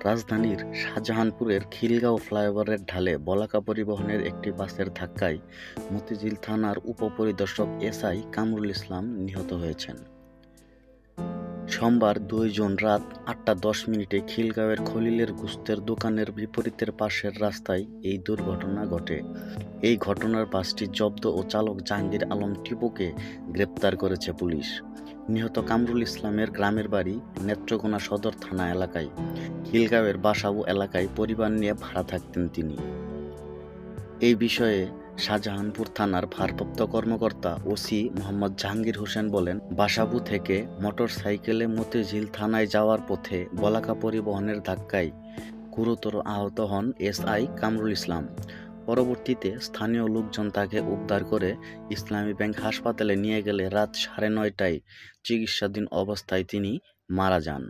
রাজধানীর শাহজাহানপুরের খিলগাঁও ফ্লাইওভারের ঢালে বলাকা পরিবহনের একটি বাসের ধাক্কায় মতিঝিল থানার উপপরিদর্শক এসআই কামরুল ইসলাম নিহত হয়েছেন। সোমবার ২ জুন রাত ৮টা ১০ মিনিটে খিলগাঁওয়ের খলিলের গোশতের দোকানের বিপরীতের পাশের রাস্তায় এই দুর্ঘটনা ঘটে। এই ঘটনার বাসটি জব্দ ও চালক জাহাঙ্গীর আলম টিপুকে গ্রেপ্তার করেছে পুলিশ। নিহত কামরুল ইসলামের গ্রামের বাড়ি নেত্রকোনা সদর থানা এলাকায়। খিলগাঁওয়ের বাসাবু এলাকায় পরিবার নিয়ে ভাড়া থাকতেন তিনি। এই বিষয়ে শাহজাহানপুর থানার ভারপ্রাপ্ত কর্মকর্তা ওসি মোহাম্মদ জাহাঙ্গীর হোসেন বলেন, বাসাবু থেকে মোটরসাইকেলে মতিঝিল থানায় যাওয়ার পথে বলাকা পরিবহনের ধাক্কায় গুরুতর আহত হন এসআই কামরুল ইসলাম। পরবর্তীতে স্থানীয় লোকজন তাকে উদ্ধার করে ইসলামী ব্যাংক হাসপাতালে নিয়ে গেলে রাত ৯:৩০টায় চিকিৎসাধীন অবস্থায় তিনি মারা যান।